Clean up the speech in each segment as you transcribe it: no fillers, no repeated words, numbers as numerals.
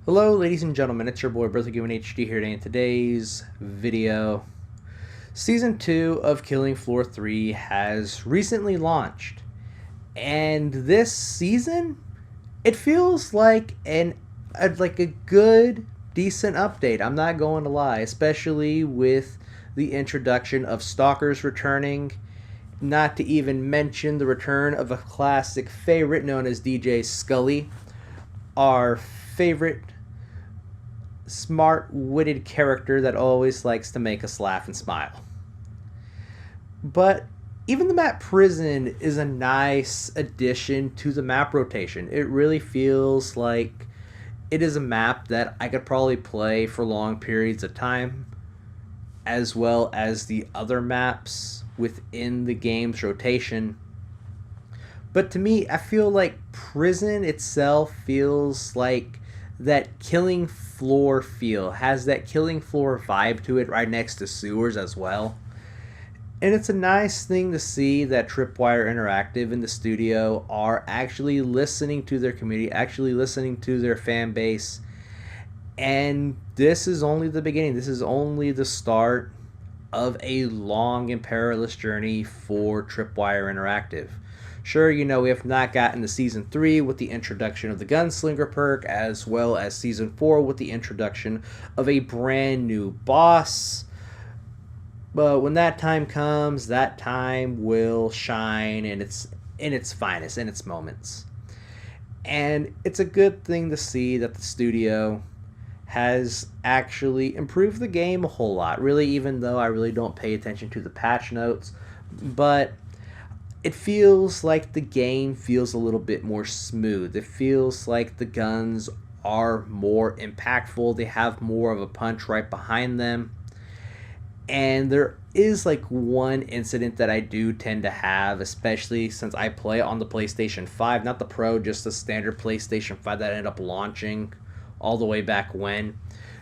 Hello, ladies and gentlemen. It's your boy Breakout HD here today. In today's video, Season 2 of Killing Floor 3 has recently launched. And this season, it feels like a good, decent update. I'm not going to lie, especially with the introduction of Stalkers returning, not to even mention the return of a classic favorite known as DJ Scully, our favorite smart-witted character that always likes to make us laugh and smile. But even the map Prison is a nice addition to the map rotation. It really feels like it is a map that I could probably play for long periods of time, as well as the other maps within the game's rotation. But to me, I feel like Prison itself feels like that Killing Floor feel, has that Killing Floor vibe to it, right next to sewers as well. And it's a nice thing to see that Tripwire Interactive in the studio are actually listening to their community, actually listening to their fan base. And this is only the beginning. This is only the start of a long and perilous journey for Tripwire Interactive. Sure, we have not gotten to Season 3 with the introduction of the Gunslinger perk, as well as Season 4 with the introduction of a brand new boss. But when that time comes, that time will shine in its finest, in its moments. And it's a good thing to see that the studio has actually improved the game a whole lot. Really, even though I really don't pay attention to the patch notes. But it feels like the game feels a little bit more smooth. It feels like the guns are more impactful. They have more of a punch right behind them. And there is like one incident that I do tend to have, especially since I play on the PlayStation 5, not the Pro, just the standard PlayStation 5 that ended up launching all the way back when.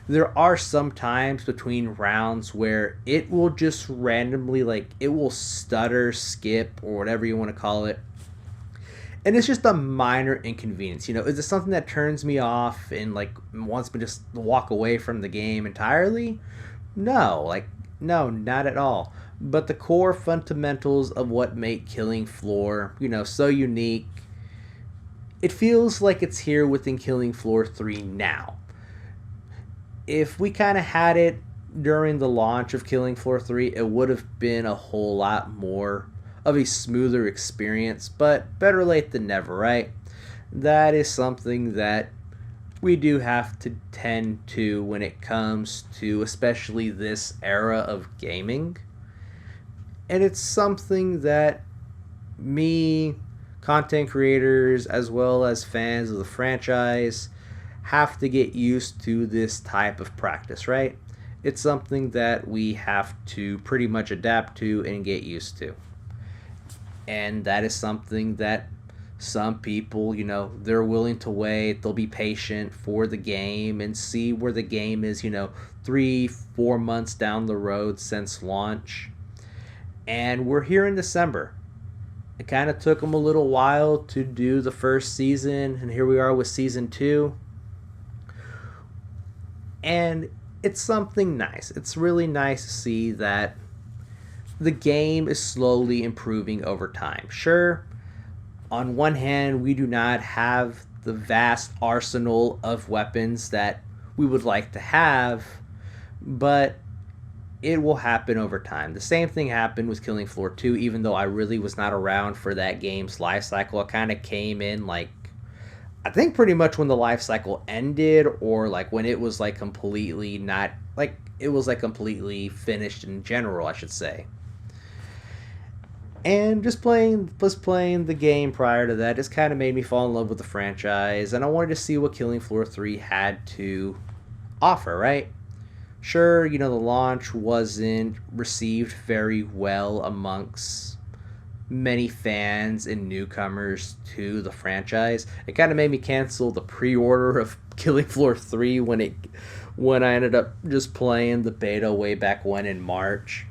There are some times between rounds where it will just randomly, it will stutter, skip, or whatever you want to call it. And it's just a minor inconvenience. Is it something that turns me off and wants me to just walk away from the game entirely? No, no, not at all. But the core fundamentals of what make Killing Floor, so unique, it feels like it's here within Killing Floor 3 now. If we kind of had it during the launch of Killing Floor 3, it would have been a whole lot more of a smoother experience, but better late than never, right? That is something that we do have to tend to when it comes to especially this era of gaming. And it's something that me, content creators, as well as fans of the franchise, have to get used to this type of practice, right? It's something that we have to pretty much adapt to and get used to. And that is something that some people, they're willing to wait, they'll be patient for the game and see where the game is, 3-4 months down the road since launch. And we're here in December. It kind of took them a little while to do the first season, and here we are with Season 2. And it's something nice. It's really nice to see that the game is slowly improving over time. Sure, on one hand, we do not have the vast arsenal of weapons that we would like to have, but it will happen over time. The same thing happened with Killing Floor 2, even though I really was not around for that game's life cycle. I kind of came in I think pretty much when the life cycle ended, or when it was completely not, it was completely finished in general, I should say. And just playing the game prior to that just kind of made me fall in love with the franchise, and I wanted to see what Killing Floor 3 had to offer, right? Sure, the launch wasn't received very well amongst many fans and newcomers to the franchise. It kind of made me cancel the pre-order of Killing Floor 3 when I ended up just playing the beta way back when in March.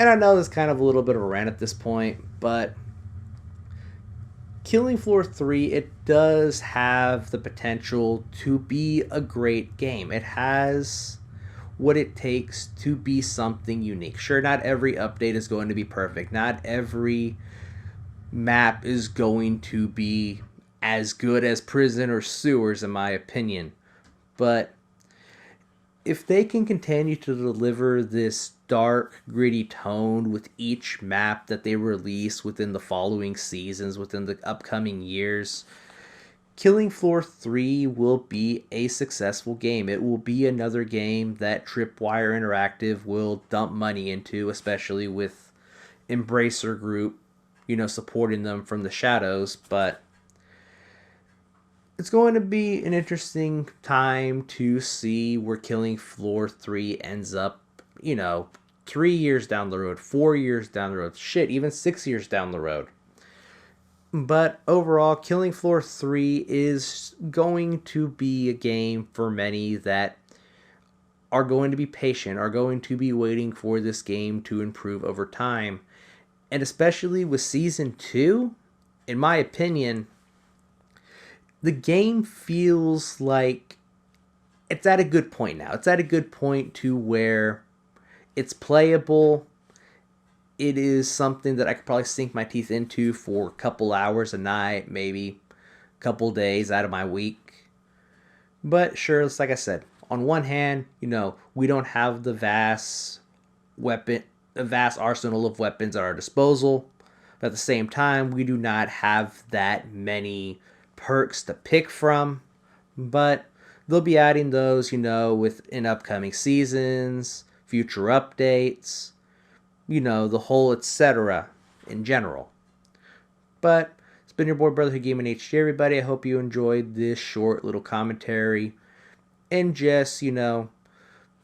And I know there's kind of a little bit of a rant at this point, but Killing Floor 3, it does have the potential to be a great game. It has what it takes to be something unique. Sure, not every update is going to be perfect. Not every map is going to be as good as Prison or Sewers, in my opinion. But if they can continue to deliver this dark, gritty tone with each map that they release within the following seasons, within the upcoming years, Killing Floor 3 will be a successful game. It will be another game that Tripwire Interactive will dump money into, especially with Embracer Group, supporting them from the shadows. But it's going to be an interesting time to see where Killing Floor 3 ends up, 3 years down the road, 4 years down the road, shit, even 6 years down the road. But overall, Killing Floor 3 is going to be a game for many that are going to be patient, are going to be waiting for this game to improve over time. And especially with Season 2, in my opinion, the game feels like it's at a good point now. It's at a good point to where it's playable. It is something that I could probably sink my teeth into for a couple hours a night, maybe a couple days out of my week. But sure, it's like I said, on one hand, we don't have the vast arsenal of weapons at our disposal. But at the same time, we do not have that many perks to pick from. But they'll be adding those, within upcoming seasons, future updates, the whole etc. in general. But it's been your boy Brotherhood Gaming HG, everybody. I hope you enjoyed this short little commentary and just,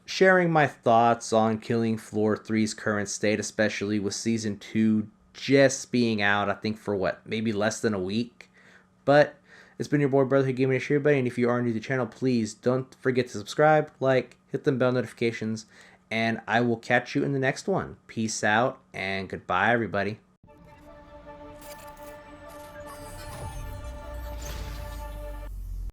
sharing my thoughts on Killing Floor 3's current state, especially with Season 2 just being out, I think, for maybe less than a week. But it's been your boy Brotherhood Gaming HG, everybody. And if you are new to the channel, please don't forget to subscribe, hit the bell notifications, and I will catch you in the next one. Peace out, and goodbye, everybody.